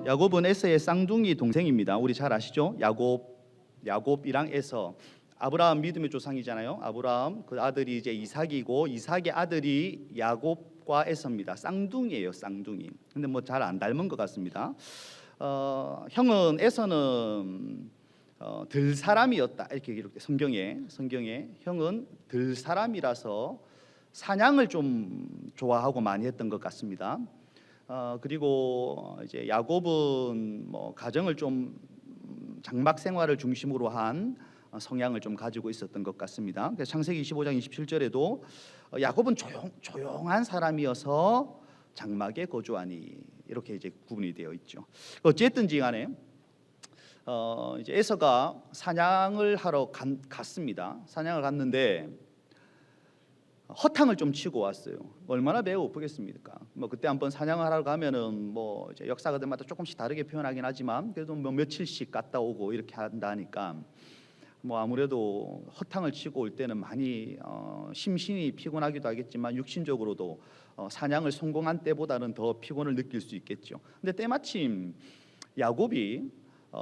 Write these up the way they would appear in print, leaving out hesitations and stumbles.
야곱은 에서의 쌍둥이 동생입니다. 우리 잘 아시죠? 야곱이랑 에서. 아브라함 믿음의 조상이잖아요. 아브라함 그 아들이 이제 이삭이고 이삭의 아들이 야곱과 에서입니다. 쌍둥이에요, 쌍둥이. 근데 뭐 잘 안 닮은 것 같습니다. 형은 에서는 들 사람이었다 이렇게 기록돼 성경에 형은 들 사람이라서 사냥을 좀 좋아하고 많이 했던 것 같습니다. 그리고 이제 야곱은 뭐 가정을 좀 장막 생활을 중심으로 한 성향을 좀 가지고 있었던 것 같습니다. 그래서 창세기 25장 27절에도 야곱은 조용한 사람이어서 장막에 거주하니 이렇게 이제 구분이 되어 있죠. 어쨌든지 간에 이제 에서가 사냥을 하러 갔습니다. 사냥을 갔는데 허탕을 좀 치고 왔어요. 얼마나 배가 고프겠습니까? 뭐 그때 한번 사냥을 하러 가면은 뭐 이제 역사가들마다 조금씩 다르게 표현하긴 하지만 그래도 뭐 며칠씩 갔다 오고 이렇게 한다니까 뭐 아무래도 허탕을 치고 올 때는 많이 심신이 피곤하기도 하겠지만 육신적으로도 사냥을 성공한 때보다는 더 피곤을 느낄 수 있겠죠. 근데 때마침 야곱이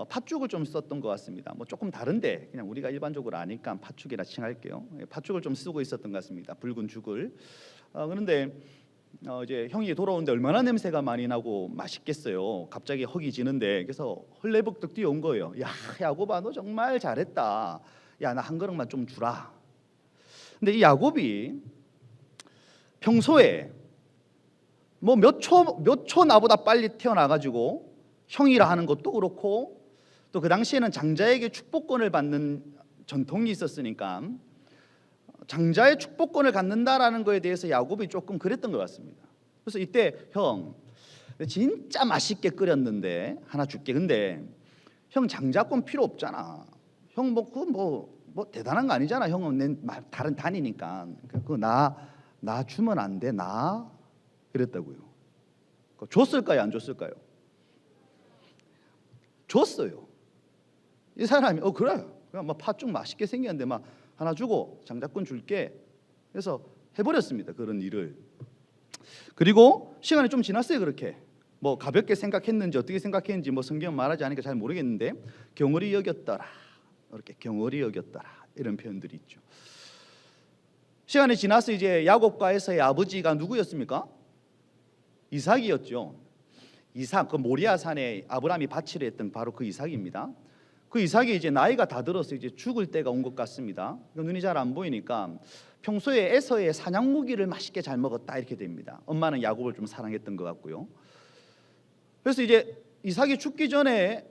팥죽을 좀 썼던 것 같습니다. 뭐 조금 다른데 그냥 우리가 일반적으로 아니까 팥죽이라 칭할게요. 팥죽을 좀 쓰고 있었던 것 같습니다. 붉은 죽을. 그런데 이제 형이 돌아오는데 얼마나 냄새가 많이 나고 맛있겠어요. 갑자기 허기 지는데 그래서 헐레벅떡 뛰어온 거예요. 야, 야곱아 너 정말 잘했다. 야, 나 한 그릇만 좀 주라. 근데 이 야곱이 평소에 뭐 몇 초 나보다 빨리 태어나가지고 형이라 하는 것도 그렇고 또 그 당시에는 장자에게 축복권을 받는 전통이 있었으니까 장자의 축복권을 갖는다라는 거에 대해서 야곱이 조금 그랬던 것 같습니다. 그래서 이때 형 진짜 맛있게 끓였는데 하나 줄게. 근데 형 장자권 필요 없잖아. 형 뭐 대단한 거 아니잖아. 형은 내 다른 단이니까 그거 나 주면 안 돼. 나 그랬다고요. 줬을까요? 안 줬을까요? 줬어요. 이 사람이 그래. 그냥 막 팥죽 맛있게 생겼는데 막 하나 주고 장자권 줄게. 그래서 해버렸습니다. 그런 일을. 그리고 시간이 좀 지났어요. 그렇게 뭐 가볍게 생각했는지 어떻게 생각했는지 뭐 성경 말하지 않으니까 잘 모르겠는데 경홀히 여겼더라. 이렇게 경홀히 여겼더라 이런 표현들이 있죠. 시간이 지나서 이제 야곱과 에서의 아버지가 누구였습니까? 이삭이었죠. 이삭, 그 모리아 산에 아브라함이 바치려 했던 바로 그 이삭입니다. 그 이삭이 이제 나이가 다 들어서 이제 죽을 때가 온 것 같습니다. 눈이 잘 안 보이니까 평소에 에서의 사냥 무기를 맛있게 잘 먹었다 이렇게 됩니다. 엄마는 야곱을 좀 사랑했던 것 같고요. 그래서 이제 이삭이 죽기 전에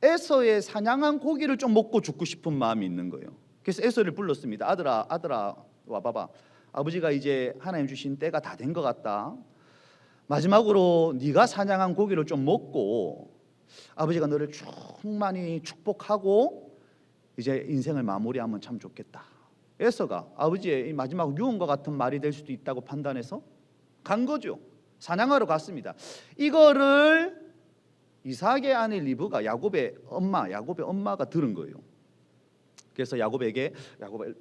에서의 사냥한 고기를 좀 먹고 죽고 싶은 마음이 있는 거예요. 그래서 에서를 불렀습니다. 아들아 와봐봐. 아버지가 이제 하나님 주신 때가 다 된 것 같다. 마지막으로 네가 사냥한 고기를 좀 먹고 아버지가 너를 충만히 축복하고 이제 인생을 마무리하면 참 좋겠다. 에서가 아버지의 마지막 유언과 같은 말이 될 수도 있다고 판단해서 간 거죠. 사냥하러 갔습니다. 이거를 이삭의 아내 리브가 야곱의 엄마가 들은 거예요. 그래서 야곱에게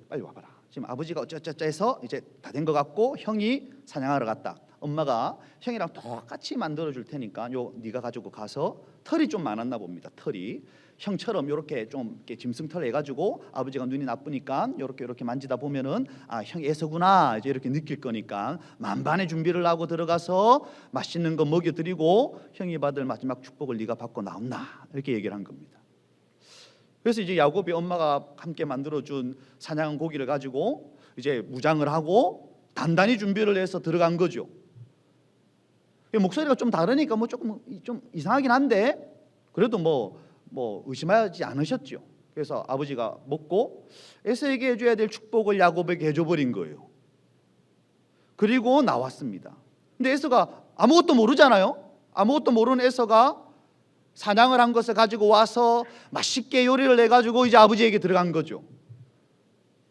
빨리 와봐라. 지금 아버지가 어쩌저쩌 해서 이제 다 된 것 같고 형이 사냥하러 갔다. 엄마가 형이랑 똑같이 만들어 줄 테니까 네가 가지고 가서 털이 좀 많았나 봅니다. 털이 형처럼 이렇게 좀 이렇게 짐승털 해가지고 아버지가 눈이 나쁘니까 이렇게 만지다 보면은 형이 에서구나 이제 이렇게 느낄 거니까 만반의 준비를 하고 들어가서 맛있는 거 먹여드리고 형이 받을 마지막 축복을 네가 받고 나온나 이렇게 얘기를 한 겁니다. 그래서 이제 야곱이 엄마가 함께 만들어준 사냥한 고기를 가지고 이제 무장을 하고 단단히 준비를 해서 들어간 거죠. 목소리가 좀 다르니까 뭐 조금 좀 이상하긴 한데 그래도 뭐 의심하지 않으셨죠. 그래서 아버지가 먹고 에서에게 해줘야 될 축복을 야곱에게 해줘버린 거예요. 그리고 나왔습니다. 근데 에서가 아무것도 모르잖아요. 아무것도 모르는 에서가 사냥을 한 것을 가지고 와서 맛있게 요리를 해가지고 이제 아버지에게 들어간 거죠.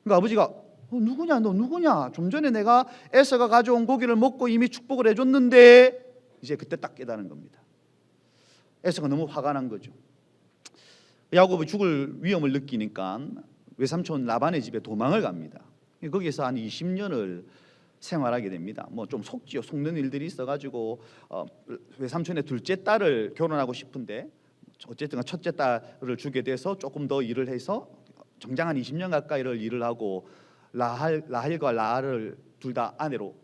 그러니까 아버지가 누구냐 너 누구냐? 좀 전에 내가 에서가 가져온 고기를 먹고 이미 축복을 해줬는데 이제 그때 딱 깨달은 겁니다. 에서가 너무 화가 난 거죠. 야곱이 죽을 위험을 느끼니까 외삼촌 라반의 집에 도망을 갑니다. 거기서 한 20년을 생활하게 됩니다. 뭐 좀 속지요. 속는 일들이 있어가지고 외삼촌의 둘째 딸을 결혼하고 싶은데 어쨌든 첫째 딸을 주게 돼서 조금 더 일을 해서 정장 한 20년 가까이를 일을 하고 라헬과 라를 둘 다 아내로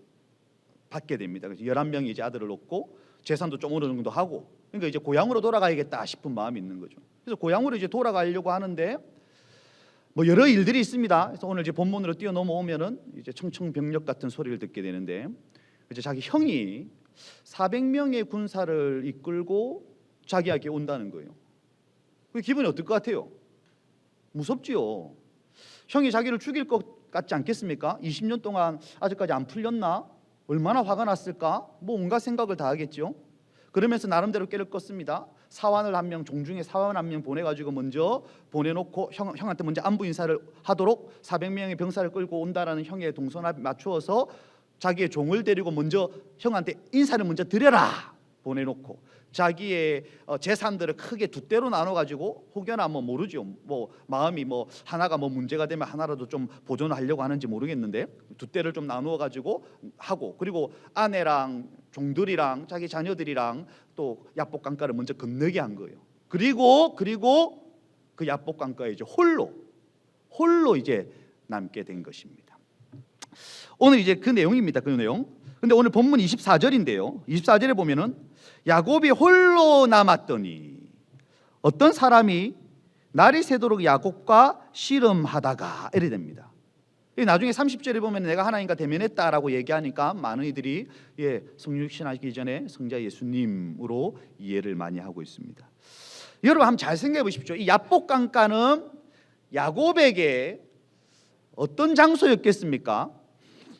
받게 됩니다. 그래서 11명의 이제 아들을 얻고 재산도 좀 어느 정도 하고, 그러니까 이제 고향으로 돌아가야겠다 싶은 마음이 있는 거죠. 그래서 고향으로 이제 돌아가려고 하는데 뭐 여러 일들이 있습니다. 그래서 오늘 이제 본문으로 뛰어 넘어오면은 이제 청청병력 같은 소리를 듣게 되는데, 이제 자기 형이 400명의 군사를 이끌고 자기에게 온다는 거예요. 그 기분이 어떨 것 같아요? 무섭지요. 형이 자기를 죽일 것 같지 않겠습니까? 20년 동안 아직까지 안 풀렸나? 얼마나 화가 났을까? 뭐 온갖 생각을 다 하겠죠. 그러면서 나름대로 깨를 껐습니다. 사환을 한 명, 종중에 사환 한 명 보내가지고 먼저 보내놓고 형한테 먼저 안부 인사를 하도록 400명의 병사를 끌고 온다라는 형의 동선에 맞추어서 자기의 종을 데리고 먼저 형한테 인사를 먼저 드려라 보내놓고, 자기의 재산들을 크게 두 대로 나눠가지고 혹여나 뭐 모르죠. 뭐 마음이 뭐 하나가 뭐 문제가 되면 하나라도 좀 보존하려고 하는지 모르겠는데 두 대를 좀 나누어가지고 하고, 그리고 아내랑 종들이랑 자기 자녀들이랑 또 야복강가를 먼저 건너게 한 거예요. 그리고 그 야복강가에 이제 홀로 이제 남게 된 것입니다. 오늘 이제 그 내용입니다. 그 내용. 근데 오늘 본문 24절인데요. 24절에 보면은 야곱이 홀로 남았더니 어떤 사람이 날이 새도록 야곱과 씨름하다가 이래 됩니다. 나중에 30절에 보면 내가 하나님과 대면했다라고 얘기하니까 많은 이들이 성육신하기 전에 성자 예수님으로 이해를 많이 하고 있습니다. 여러분 한번 잘 생각해 보십시오. 이 야복강가는 야곱에게 어떤 장소였겠습니까?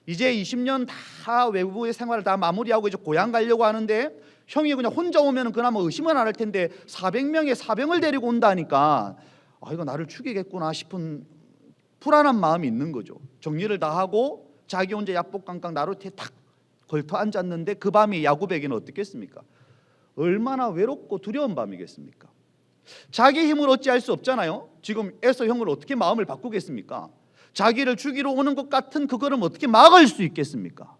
이제 20년 다 외부의 생활을 다 마무리하고 이제 고향 가려고 하는데 형이 그냥 혼자 오면은 그나마 의심은 안 할 텐데 400명의 사병을 데리고 온다니까 이거 나를 죽이겠구나 싶은 불안한 마음이 있는 거죠. 정리를 다 하고 자기 혼자 야복강가 나루터에 탁 걸터 앉았는데 그 밤이 야곱에게는 어떻겠습니까? 얼마나 외롭고 두려운 밤이겠습니까? 자기 힘을 어찌할 수 없잖아요. 지금 에서 형을 어떻게 마음을 바꾸겠습니까? 자기를 죽이러 오는 것 같은 그거를 어떻게 막을 수 있겠습니까?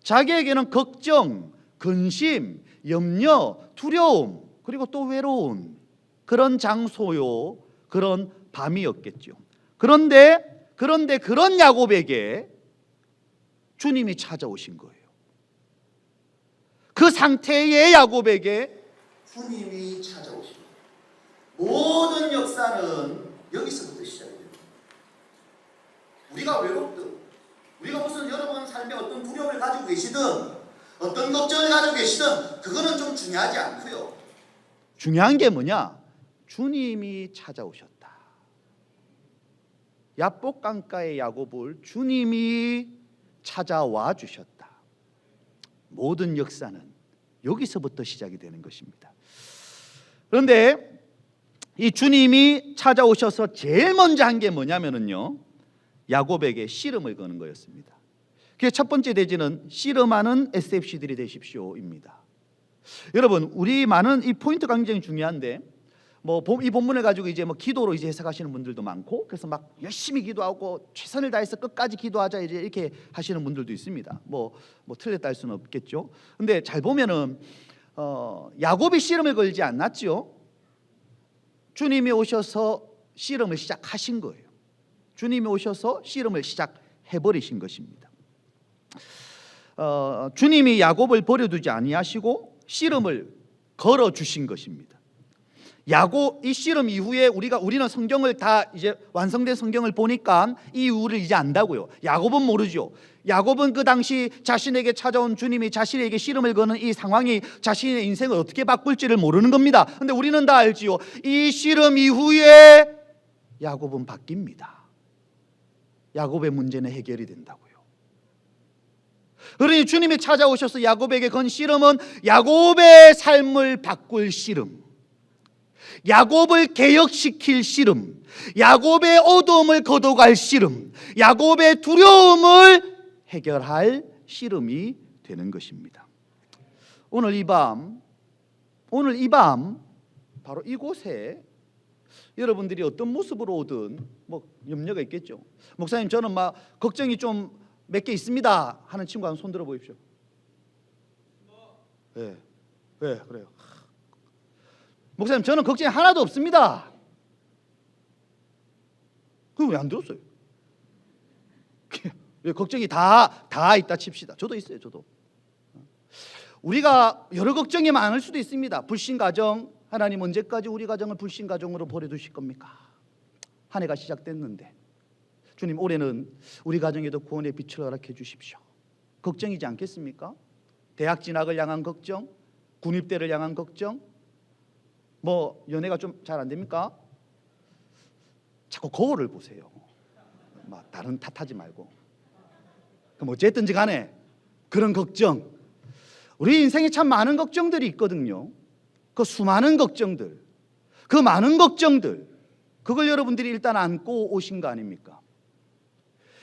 자기에게는 걱정, 근심, 염려, 두려움, 그리고 또 외로운 그런 장소요, 그런 밤이었겠죠. 그런데 그런 야곱에게 주님이 찾아오신 거예요. 그 상태의 야곱에게 주님이 찾아오신 거예요. 모든 역사는 여기서부터 시작됩니다. 우리가 외롭든, 우리가 무슨 여러분 삶에 어떤 두려움을 가지고 계시든, 어떤 걱정을 가지고 계시든 그거는 좀 중요하지 않고요. 중요한 게 뭐냐? 주님이 찾아오셨다. 야복강가의 야곱을 주님이 찾아와 주셨다. 모든 역사는 여기서부터 시작이 되는 것입니다. 그런데 이 주님이 찾아오셔서 제일 먼저 한 게 뭐냐면요, 야곱에게 씨름을 거는 거였습니다. 그래서 첫 번째 대지는 씨름하는 SFC들이 되십시오입니다. 여러분, 우리 많은 이 포인트가 굉장히 중요한데, 뭐 이 본문을 가지고 이제 뭐 기도로 이제 해석하시는 분들도 많고, 그래서 막 열심히 기도하고 최선을 다해서 끝까지 기도하자 이제 이렇게 하시는 분들도 있습니다. 뭐 틀렸다 할 수는 없겠죠. 근데 잘 보면은 야곱이 씨름을 걸지 않았죠. 주님이 오셔서 씨름을 시작하신 거예요. 주님이 오셔서 씨름을 시작해 버리신 것입니다. 주님이 야곱을 버려두지 아니하시고 씨름을 걸어 주신 것입니다. 야곱 이 씨름 이후에 우리는 성경을 다 이제 완성된 성경을 보니까 이 이유를 이제 안다고요. 야곱은 모르죠. 야곱은 그 당시 자신에게 찾아온 주님이 자신에게 씨름을 거는 이 상황이 자신의 인생을 어떻게 바꿀지를 모르는 겁니다. 근데 우리는 다 알지요. 이 씨름 이후에 야곱은 바뀝니다. 야곱의 문제는 해결이 된다고요. 그러니 주님이 찾아오셔서 야곱에게 건 씨름은 야곱의 삶을 바꿀 씨름, 야곱을 개혁시킬 씨름, 야곱의 어두움을 걷어갈 씨름, 야곱의 두려움을 해결할 씨름이 되는 것입니다. 오늘 이 밤 바로 이곳에 여러분들이 어떤 모습으로 오든 뭐 염려가 있겠죠. 목사님, 저는 막 걱정이 좀 몇 개 있습니다 하는 친구 한번 손 들어 보십시오. 네, 네, 그래요. 목사님, 저는 걱정이 하나도 없습니다. 그럼 왜 안 들었어요? 왜 걱정이 다 있다 칩시다. 저도 있어요. 저도. 우리가 여러 걱정이 많을 수도 있습니다. 불신 가정, 하나님 언제까지 우리 가정을 불신 가정으로 버려두실 겁니까? 한 해가 시작됐는데 주님, 올해는 우리 가정에도 구원의 빛을 허락해 주십시오. 걱정이지 않겠습니까? 대학 진학을 향한 걱정, 군입대를 향한 걱정, 뭐 연애가 좀 잘 안 됩니까? 자꾸 거울을 보세요. 막 다른 탓하지 말고. 그럼 어쨌든지 간에 그런 걱정, 우리 인생에 참 많은 걱정들이 있거든요. 그 수많은 걱정들, 그 많은 걱정들, 그걸 여러분들이 일단 안고 오신 거 아닙니까?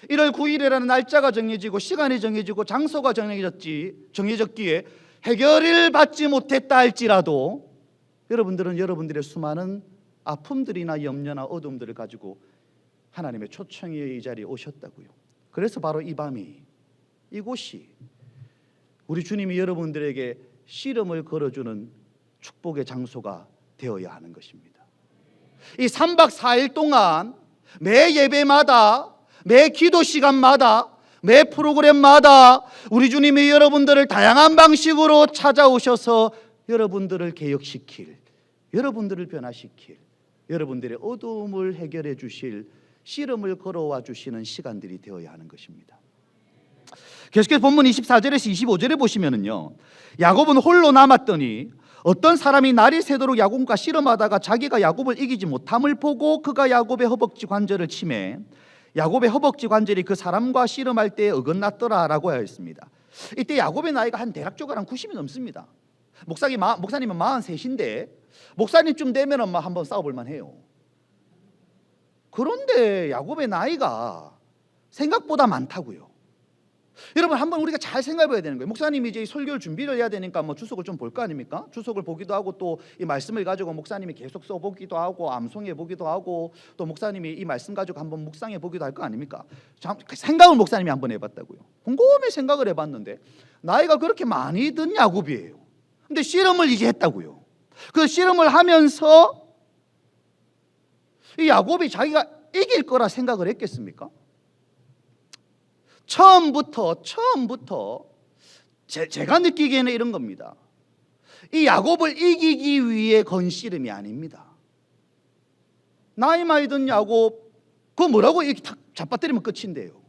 1월 9일이라는 날짜가 정해지고 시간이 정해지고 장소가 정해졌기에 해결을 받지 못했다 할지라도 여러분들은 여러분들의 수많은 아픔들이나 염려나 어둠들을 가지고 하나님의 초청의 이 자리에 오셨다고요. 그래서 바로 이 밤이, 이곳이 우리 주님이 여러분들에게 씨름을 걸어주는 축복의 장소가 되어야 하는 것입니다. 이 3박 4일 동안 매 예배마다, 매 기도 시간마다, 매 프로그램마다 우리 주님이 여러분들을 다양한 방식으로 찾아오셔서 여러분들을 개혁시킬, 여러분들을 변화시킬, 여러분들의 어두움을 해결해 주실, 씨름을 걸어와 주시는 시간들이 되어야 하는 것입니다. 계속해서 본문 24절에서 25절에 보시면은요, 야곱은 홀로 남았더니 어떤 사람이 날이 새도록 야곱과 씨름하다가 자기가 야곱을 이기지 못함을 보고 그가 야곱의 허벅지 관절을 치매 야곱의 허벅지 관절이 그 사람과 씨름할 때에 어긋났더라라고 하였습니다. 이때 야곱의 나이가 한 대략적으로 한 90이 넘습니다. 목사님은 43인데 목사님쯤 되면 한번 싸워볼 만해요. 그런데 야곱의 나이가 생각보다 많다고요. 여러분, 한번 우리가 잘 생각해봐야 되는 거예요. 목사님이 이제 설교를 준비를 해야 되니까 뭐 주석을 좀 볼 거 아닙니까? 주석을 보기도 하고 또 이 말씀을 가지고 목사님이 계속 써보기도 하고 암송해 보기도 하고 또 목사님이 이 말씀 가지고 한번 묵상해 보기도 할 거 아닙니까? 생각을 목사님이 한번 해봤다고요. 곰곰이 생각을 해봤는데 나이가 그렇게 많이 든 야곱이에요. 근데 씨름을 이제 했다고요. 그 씨름을 하면서 이 야곱이 자기가 이길 거라 생각을 했겠습니까? 처음부터 제가 느끼기에는 이런 겁니다. 이 야곱을 이기기 위해 건 씨름이 아닙니다. 나이 많이 든 야곱, 그거 뭐라고 이렇게 탁 잡아뜨리면 끝인데요.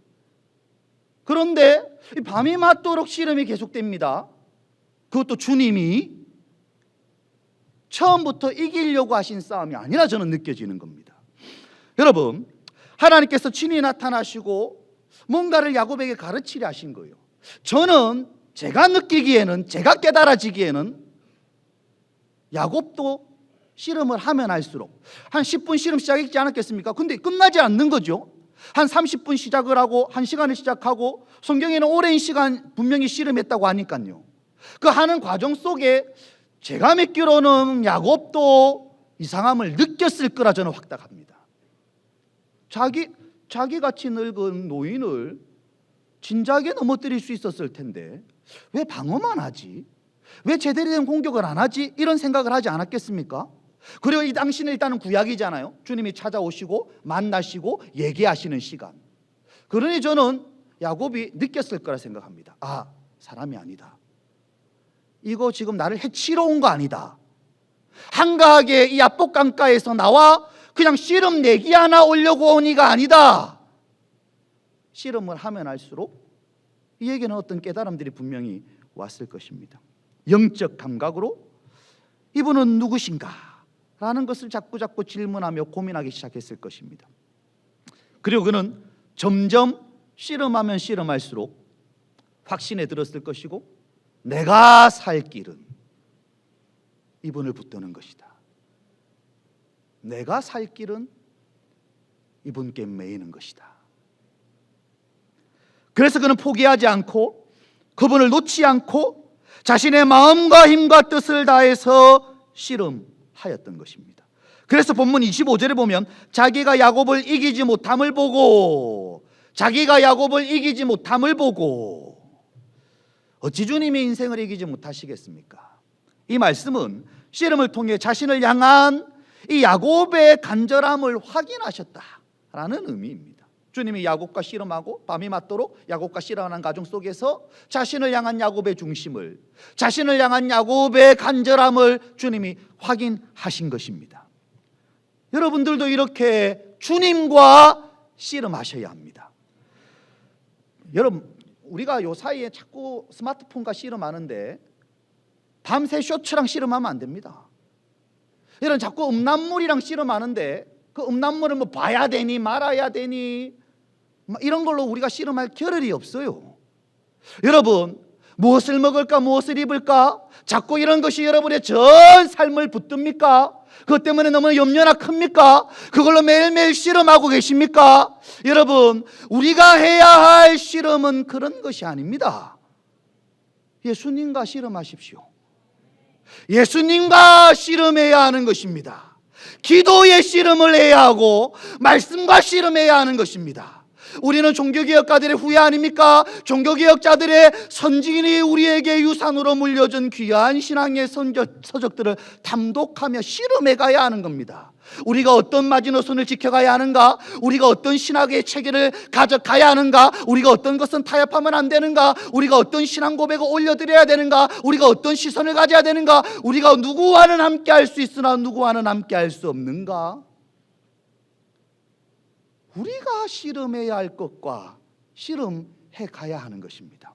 그런데 밤이 맞도록 씨름이 계속됩니다. 그것도 주님이 처음부터 이기려고 하신 싸움이 아니라 저는 느껴지는 겁니다. 여러분, 하나님께서 친히 나타나시고 뭔가를 야곱에게 가르치려 하신 거예요. 저는 제가 느끼기에는, 제가 깨달아지기에는 야곱도 씨름을 하면 할수록 한 10분 씨름 시작했지 않았겠습니까? 근데 끝나지 않는 거죠. 한 30분 시작을 하고 1시간을 시작하고 성경에는 오랜 시간 분명히 씨름했다고 하니까요. 그 하는 과정 속에 제가 믿기로는 야곱도 이상함을 느꼈을 거라 저는 확답합니다. 자기같이 늙은 노인을 진작에 넘어뜨릴 수 있었을 텐데 왜 방어만 하지? 왜 제대로 된 공격을 안 하지? 이런 생각을 하지 않았겠습니까? 그리고 이 당시는 일단은 구약이잖아요. 주님이 찾아오시고 만나시고 얘기하시는 시간. 그러니 저는 야곱이 느꼈을 거라 생각합니다. 아, 사람이 아니다. 이거 지금 나를 해치러 온 거 아니다. 한가하게 이 야복 강가에서 나와 그냥 씨름 내기 하나 오려고 온 이가 아니다. 씨름을 하면 할수록 이에게는 어떤 깨달음들이 분명히 왔을 것입니다. 영적 감각으로 이분은 누구신가? 라는 것을 자꾸 질문하며 고민하기 시작했을 것입니다. 그리고 그는 점점 씨름하면 씨름할수록 확신에 들었을 것이고 내가 살 길은 이분을 붙드는 것이다. 내가 살 길은 이분께 매이는 것이다. 그래서 그는 포기하지 않고 그분을 놓지 않고 자신의 마음과 힘과 뜻을 다해서 씨름하였던 것입니다. 그래서 본문 25절에 보면 자기가 야곱을 이기지 못함을 보고 자기가 야곱을 이기지 못함을 보고 어찌 주님의 인생을 이기지 못하시겠습니까? 이 말씀은 씨름을 통해 자신을 향한 이 야곱의 간절함을 확인하셨다라는 의미입니다. 주님이 야곱과 씨름하고 밤이 맞도록 야곱과 씨름하는 가정 속에서 자신을 향한 야곱의 중심을, 자신을 향한 야곱의 간절함을 주님이 확인하신 것입니다. 여러분들도 이렇게 주님과 씨름하셔야 합니다. 여러분, 우리가 요 사이에 자꾸 스마트폰과 씨름하는데 밤새 쇼츠랑 씨름하면 안 됩니다. 여러분, 자꾸 음란물이랑 씨름하는데 그 음란물을 뭐 봐야 되니 말아야 되니 이런 걸로 우리가 씨름할 겨를이 없어요. 여러분, 무엇을 먹을까 무엇을 입을까 자꾸 이런 것이 여러분의 전 삶을 붙듭니까? 그것 때문에 너무 염려나 큽니까? 그걸로 매일매일 씨름하고 계십니까? 여러분, 우리가 해야 할 씨름은 그런 것이 아닙니다. 예수님과 씨름하십시오. 예수님과 씨름해야 하는 것입니다. 기도의 씨름을 해야 하고 말씀과 씨름해야 하는 것입니다. 우리는 종교개혁가들의 후예 아닙니까? 종교개혁자들의 선진이 우리에게 유산으로 물려준 귀한 신앙의 서적들을 탐독하며 씨름해 가야 하는 겁니다. 우리가 어떤 마지노선을 지켜가야 하는가? 우리가 어떤 신학의 체계를 가져가야 하는가? 우리가 어떤 것은 타협하면 안 되는가? 우리가 어떤 신앙 고백을 올려드려야 되는가? 우리가 어떤 시선을 가져야 되는가? 우리가 누구와는 함께 할 수 있으나 누구와는 함께 할 수 없는가? 우리가 씨름해야 할 것과 씨름해 가야 하는 것입니다.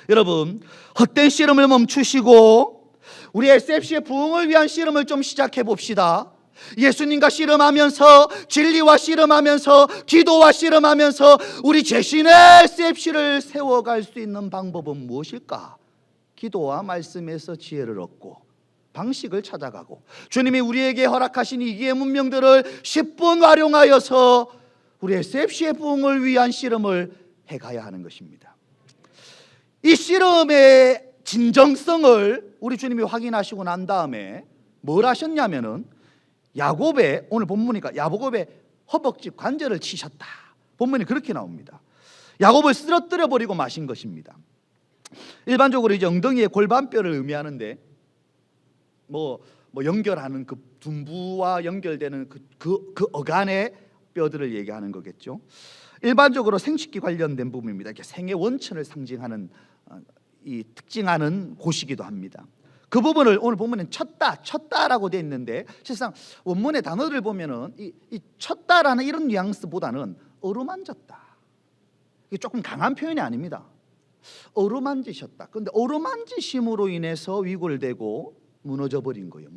여러분, 헛된 씨름을 멈추시고 우리 SFC의 부흥을 위한 씨름을 좀 시작해 봅시다. 예수님과 씨름하면서, 진리와 씨름하면서, 기도와 씨름하면서 우리 자신의 SFC를 세워갈 수 있는 방법은 무엇일까? 기도와 말씀에서 지혜를 얻고 방식을 찾아가고 주님이 우리에게 허락하신 이 기의 문명들을 10분 활용하여서 우리 SFC의 부흥을 위한 씨름을 해가야 하는 것입니다. 이 씨름의 진정성을 우리 주님이 확인하시고 난 다음에 뭘 하셨냐면은 야곱의, 오늘 본문이니까 야곱의 허벅지 관절을 치셨다. 본문이 그렇게 나옵니다. 야곱을 쓰러뜨려 버리고 마신 것입니다. 일반적으로 이제 엉덩이의 골반뼈를 의미하는데 뭐 연결하는 그 둔부와 연결되는 그 어간의 뼈들을 얘기하는 거겠죠. 일반적으로 생식기 관련된 부분입니다. 이렇게 생의 원천을 상징하는 이 특징하는 곳이기도 합니다. 그 부분을 오늘 본문은 쳤다라고 되어 있는데 실상 원문의 단어를 보면은 이 쳤다라는 이런 뉘앙스보다는 어루만졌다. 이게 조금 강한 표현이 아닙니다. 어루만지셨다. 그런데 어루만지심으로 인해서 위골되고 무너져 버린 거예요.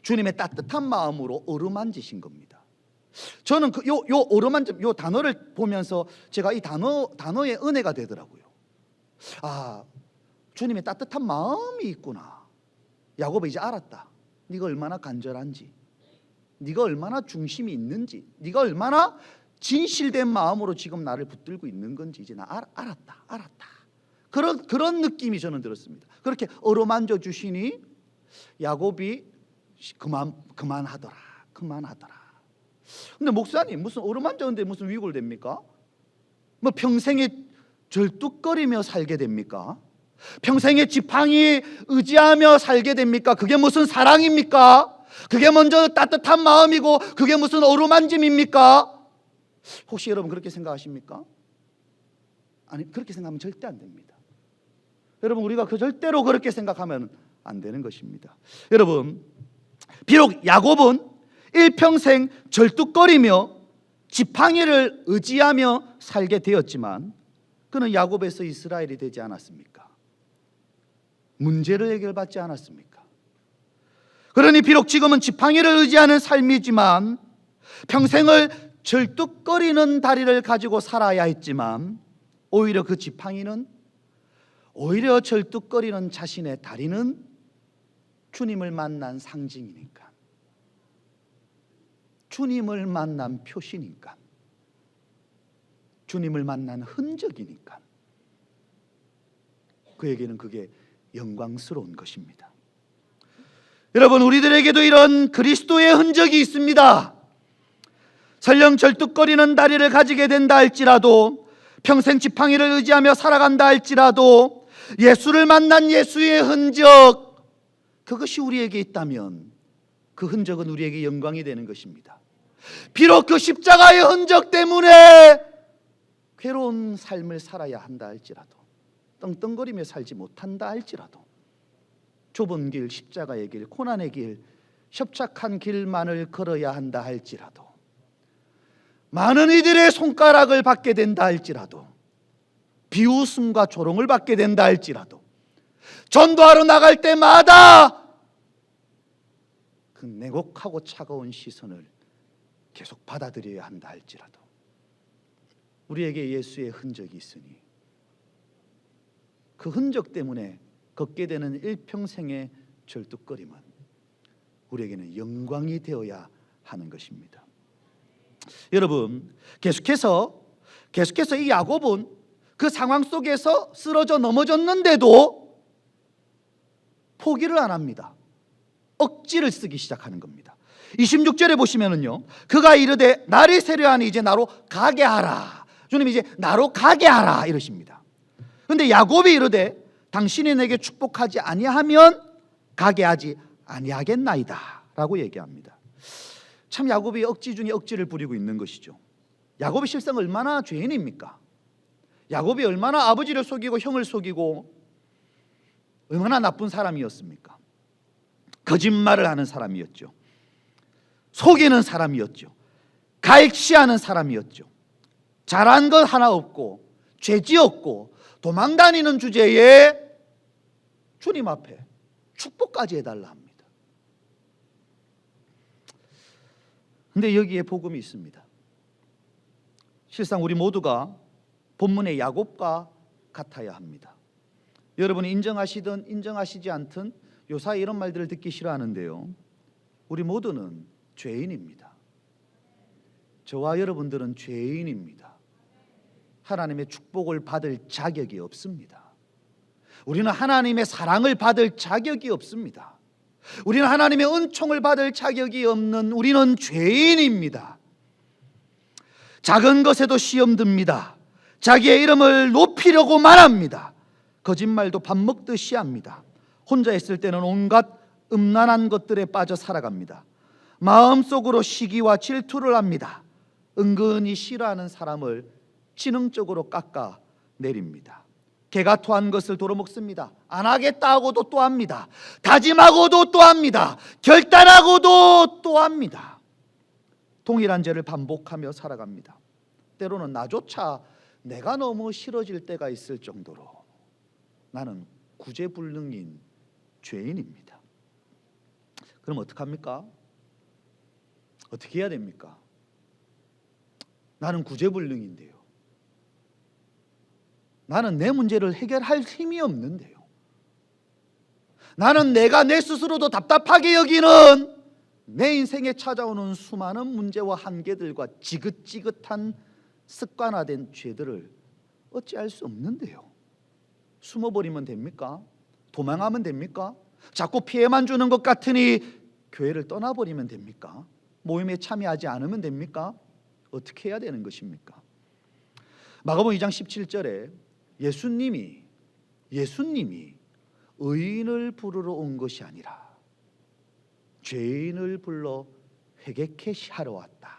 주님의 따뜻한 마음으로 어루만지신 겁니다. 저는 요 어루만짐 요 단어를 보면서 제가 이 단어의 은혜가 되더라고요. 아, 주님의 따뜻한 마음이 있구나. 야곱이 이제 알았다. 네가 얼마나 간절한지, 네가 얼마나 중심이 있는지, 네가 얼마나 진실된 마음으로 지금 나를 붙들고 있는 건지 이제 나 알았다. 그런 느낌이 저는 들었습니다. 그렇게 어루만져 주시니 야곱이 그만하더라. 근데 목사님, 무슨 어루만졌는데 무슨 위골됩니까? 뭐 평생에 절뚝거리며 살게 됩니까? 평생에 지팡이 의지하며 살게 됩니까? 그게 무슨 사랑입니까? 그게 먼저 따뜻한 마음이고 그게 무슨 어루만짐입니까? 혹시 여러분 그렇게 생각하십니까? 아니, 그렇게 생각하면 절대 안 됩니다. 여러분, 우리가 절대로 그렇게 생각하면 안 되는 것입니다. 여러분, 비록 야곱은 일평생 절뚝거리며 지팡이를 의지하며 살게 되었지만 그는 야곱에서 이스라엘이 되지 않았습니까? 문제를 해결받지 않았습니까? 그러니 비록 지금은 지팡이를 의지하는 삶이지만 평생을 절뚝거리는 다리를 가지고 살아야 했지만 오히려 그 지팡이는, 오히려 절뚝거리는 자신의 다리는 주님을 만난 상징이니까, 주님을 만난 표시니까, 주님을 만난 흔적이니까 그에게는 그게 영광스러운 것입니다. 여러분, 우리들에게도 이런 그리스도의 흔적이 있습니다. 설령 절뚝거리는 다리를 가지게 된다 할지라도, 평생 지팡이를 의지하며 살아간다 할지라도, 예수를 만난 예수의 흔적, 그것이 우리에게 있다면 그 흔적은 우리에게 영광이 되는 것입니다. 비록 그 십자가의 흔적 때문에 괴로운 삶을 살아야 한다 할지라도, 떵떵거리며 살지 못한다 할지라도, 좁은 길, 십자가의 길, 고난의 길, 협착한 길만을 걸어야 한다 할지라도, 많은 이들의 손가락을 받게 된다 할지라도, 비웃음과 조롱을 받게 된다 할지라도, 전도하러 나갈 때마다 그 냉혹하고 차가운 시선을 계속 받아들여야 한다 할지라도, 우리에게 예수의 흔적이 있으니 그 흔적 때문에 걷게 되는 일평생의 절뚝거림은 우리에게는 영광이 되어야 하는 것입니다. 여러분, 계속해서 이 야곱은 그 상황 속에서 쓰러져 넘어졌는데도 포기를 안 합니다. 억지를 쓰기 시작하는 겁니다. 26절에 보시면은요, 그가 이르되 날이 세려하니 이제 나로 가게 하라. 주님 이제 나로 가게 하라 이러십니다. 그런데 야곱이 이르되 당신이 내게 축복하지 아니하면 가게 하지 아니하겠나이다 라고 얘기합니다. 참 야곱이 억지 중에 억지를 부리고 있는 것이죠. 야곱이 실상 얼마나 죄인입니까? 야곱이 얼마나 아버지를 속이고 형을 속이고 얼마나 나쁜 사람이었습니까? 거짓말을 하는 사람이었죠. 속이는 사람이었죠. 갈취하는 사람이었죠. 잘한 것 하나 없고 죄지었고 도망다니는 주제에 주님 앞에 축복까지 해달라 합니다. 근데 여기에 복음이 있습니다. 실상 우리 모두가 본문의 야곱과 같아야 합니다. 여러분이 인정하시든 인정하시지 않든 요사이 이런 말들을 듣기 싫어하는데요, 우리 모두는 죄인입니다. 저와 여러분들은 죄인입니다. 하나님의 축복을 받을 자격이 없습니다. 우리는 하나님의 사랑을 받을 자격이 없습니다. 우리는 하나님의 은총을 받을 자격이 없는 우리는 죄인입니다. 작은 것에도 시험 듭니다. 자기의 이름을 높이려고만 합니다. 거짓말도 밥 먹듯이 합니다. 혼자 있을 때는 온갖 음란한 것들에 빠져 살아갑니다. 마음속으로 시기와 질투를 합니다. 은근히 싫어하는 사람을 지능적으로 깎아 내립니다. 개가 토한 것을 도로먹습니다. 안 하겠다 하고도 또 합니다. 다짐하고도 또 합니다. 결단하고도 또 합니다. 동일한 죄를 반복하며 살아갑니다. 때로는 나조차 내가 너무 싫어질 때가 있을 정도로 나는 구제불능인 죄인입니다. 그럼 어떡합니까? 어떻게 해야 됩니까? 나는 구제불능인데요. 나는 내 문제를 해결할 힘이 없는데요. 나는 내가 내 스스로도 답답하게 여기는 내 인생에 찾아오는 수많은 문제와 한계들과 지긋지긋한 습관화된 죄들을 어찌할 수 없는데요. 숨어버리면 됩니까? 도망하면 됩니까? 자꾸 피해만 주는 것 같으니 교회를 떠나버리면 됩니까? 모임에 참여하지 않으면 됩니까? 어떻게 해야 되는 것입니까? 마가복음 2장 17절에 예수님이 의인을 부르러 온 것이 아니라 죄인을 불러 회개케 하러 왔다.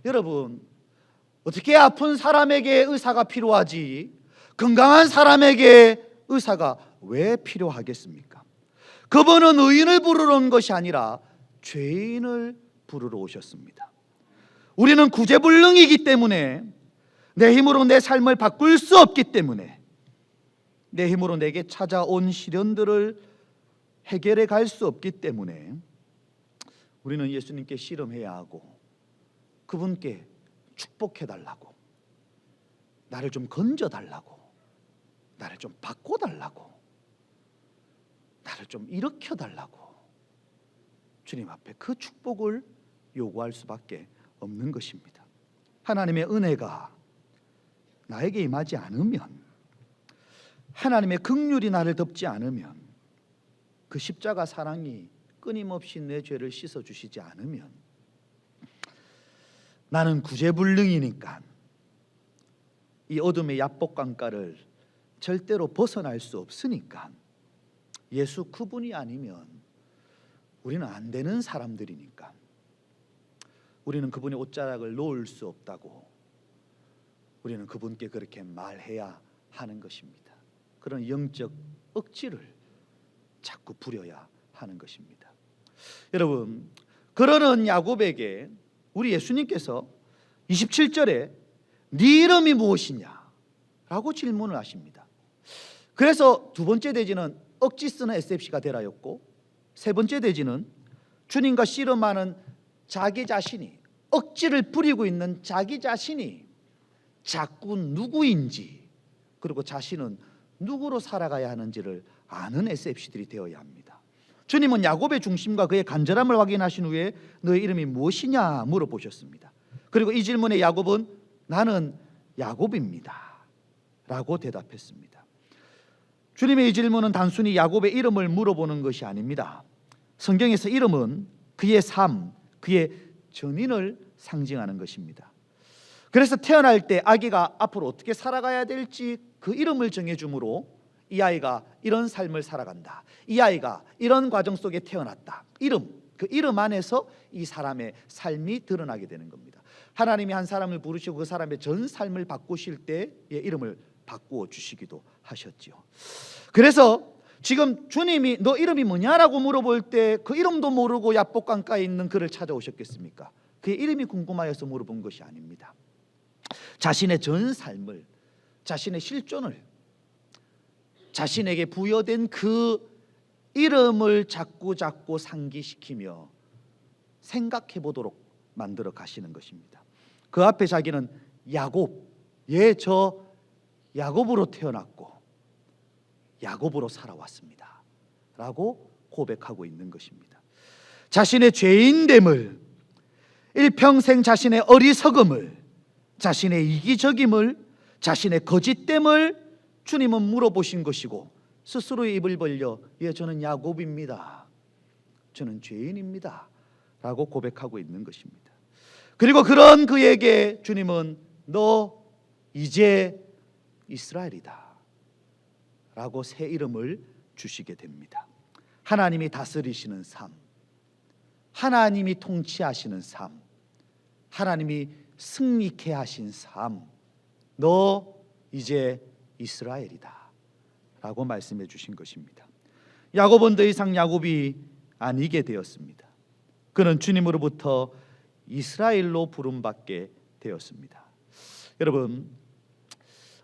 여러분, 어떻게 아픈 사람에게 의사가 필요하지 건강한 사람에게 의사가 왜 필요하겠습니까? 그분은 의인을 부르러 온 것이 아니라 죄인을 부르러 오셨습니다. 우리는 구제불능이기 때문에, 내 힘으로 내 삶을 바꿀 수 없기 때문에, 내 힘으로 내게 찾아온 시련들을 해결해 갈 수 없기 때문에 우리는 예수님께 씨름해야 하고 그분께 축복해 달라고, 나를 좀 건져 달라고, 나를 좀 바꿔 달라고, 나를 좀 일으켜 달라고 주님 앞에 그 축복을 요구할 수밖에 없는 것입니다. 하나님의 은혜가 나에게 임하지 않으면, 하나님의 긍휼이 나를 덮지 않으면, 그 십자가 사랑이 끊임없이 내 죄를 씻어주시지 않으면 나는 구제불능이니까 이 어둠의 야복강가를 절대로 벗어날 수 없으니까 예수 그분이 아니면 우리는 안 되는 사람들이니까 우리는 그분의 옷자락을 놓을 수 없다고 우리는 그분께 그렇게 말해야 하는 것입니다. 그런 영적 억지를 자꾸 부려야 하는 것입니다. 여러분, 그러는 야곱에게 우리 예수님께서 27절에 네 이름이 무엇이냐 라고 질문을 하십니다. 그래서 두 번째 대지는 억지 쓰는 SFC가 되라였고, 세 번째 대지는 주님과 씨름하는 자기 자신이, 억지를 부리고 있는 자기 자신이 자꾸 누구인지, 그리고 자신은 누구로 살아가야 하는지를 아는 SFC들이 되어야 합니다. 주님은 야곱의 중심과 그의 간절함을 확인하신 후에 너의 이름이 무엇이냐 물어보셨습니다. 그리고 이 질문에 야곱은 나는 야곱입니다 라고 대답했습니다. 주님의 이 질문은 단순히 야곱의 이름을 물어보는 것이 아닙니다. 성경에서 이름은 그의 삶, 그의 전인을 상징하는 것입니다. 그래서 태어날 때 아기가 앞으로 어떻게 살아가야 될지 그 이름을 정해주므로 이 아이가 이런 삶을 살아간다, 이 아이가 이런 과정 속에 태어났다, 이름, 그 이름 안에서 이 사람의 삶이 드러나게 되는 겁니다. 하나님이 한 사람을 부르시고 그 사람의 전 삶을 바꾸실 때의 이름을 바꾸어 주시기도 하셨지요. 그래서 지금 주님이 너 이름이 뭐냐라고 물어볼 때 그 이름도 모르고 야복강가에 있는 그를 찾아오셨겠습니까? 그의 이름이 궁금하여서 물어본 것이 아닙니다. 자신의 전 삶을, 자신의 실존을, 자신에게 부여된 그 이름을 자꾸 상기시키며 생각해 보도록 만들어 가시는 것입니다. 그 앞에 자기는 야곱, 저 야곱으로 태어났고 야곱으로 살아왔습니다 라고 고백하고 있는 것입니다. 자신의 죄인됨을, 일평생 자신의 어리석음을, 자신의 이기적임을, 자신의 거짓됨을 주님은 물어보신 것이고 스스로의 입을 벌려 저는 야곱입니다, 저는 죄인입니다 라고 고백하고 있는 것입니다. 그리고 그런 그에게 주님은 너 이제 이스라엘이다 라고 새 이름을 주시게 됩니다. 하나님이 다스리시는 삶, 하나님이 통치하시는 삶, 하나님이 승리케 하신 삶, 너 이제 이스라엘이다 라고 말씀해 주신 것입니다. 야곱은 더 이상 야곱이 아니게 되었습니다. 그는 주님으로부터 이스라엘로 부름받게 되었습니다. 여러분,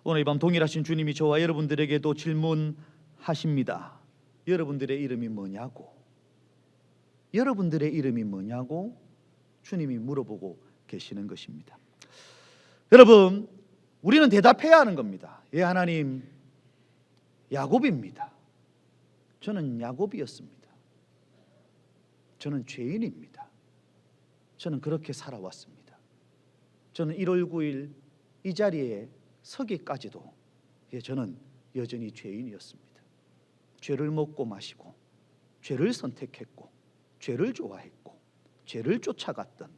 오늘 이 밤 동일하신 주님이 저와 여러분들에게도 질문하십니다. 여러분들의 이름이 뭐냐고, 여러분들의 이름이 뭐냐고 주님이 물어보고 계시는 것입니다. 여러분, 우리는 대답해야 하는 겁니다. 예, 하나님, 야곱입니다. 저는 야곱이었습니다. 저는 죄인입니다. 저는 그렇게 살아왔습니다. 저는 1월 9일 이 자리에 서기까지도 저는 여전히 죄인이었습니다. 죄를 먹고 마시고, 죄를 선택했고, 죄를 좋아했고, 죄를 쫓아갔던,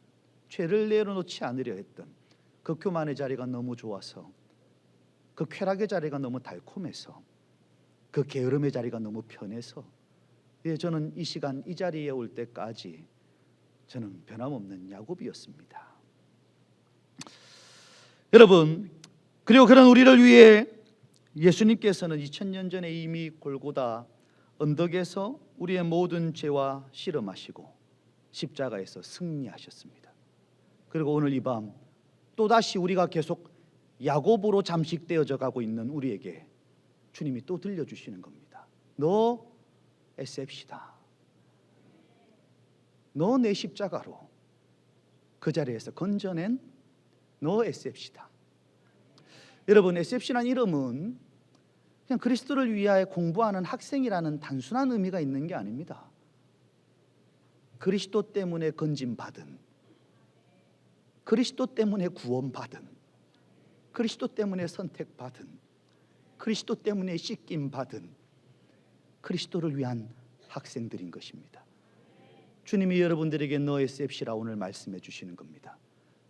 죄를 내려놓지 않으려 했던 그 교만의 자리가 너무 좋아서, 그 쾌락의 자리가 너무 달콤해서, 그 게으름의 자리가 너무 편해서 저는 이 시간 이 자리에 올 때까지 저는 변함없는 야곱이었습니다. 여러분, 그리고 그런 우리를 위해 예수님께서는 2000년 전에 이미 골고다 언덕에서 우리의 모든 죄와 씨름하시고 십자가에서 승리하셨습니다. 그리고 오늘 이 밤 또다시 우리가 계속 야곱으로 잠식되어져 가고 있는 우리에게 주님이 또 들려주시는 겁니다. 너 SFC다. 너 내 십자가로 그 자리에서 건져낸 너 SFC다. 여러분, SFC라는 이름은 그냥 그리스도를 위하여 공부하는 학생이라는 단순한 의미가 있는 게 아닙니다. 그리스도 때문에 건짐받은, 그리스도 때문에 구원받은, 그리스도 때문에 선택받은, 그리스도 때문에 씻김받은 그리스도를 위한 학생들인 것입니다. 주님이 여러분들에게 너 SFC라 오늘 말씀해 주시는 겁니다.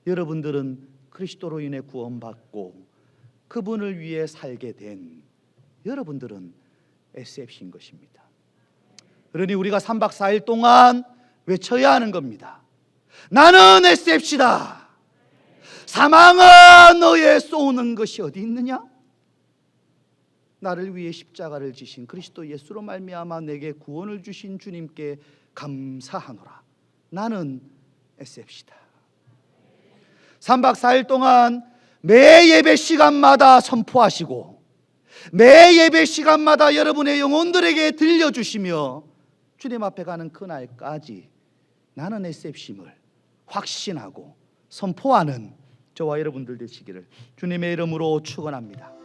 여러분들은 그리스도로 인해 구원받고 그분을 위해 살게 된 여러분들은 SFC인 것입니다. 그러니 우리가 3박 4일 동안 외쳐야 하는 겁니다. 나는 SFC다. 사망아 너의 쏘는 것이 어디 있느냐? 나를 위해 십자가를 지신 그리스도 예수로 말미암아 내게 구원을 주신 주님께 감사하노라. 나는 SFC다. 3박 4일 동안 매 예배 시간마다 선포하시고 매 예배 시간마다 여러분의 영혼들에게 들려주시며 주님 앞에 가는 그날까지 나는 SFC임을 확신하고 선포하는 저와 여러분들 되시기를 주님의 이름으로 축원합니다.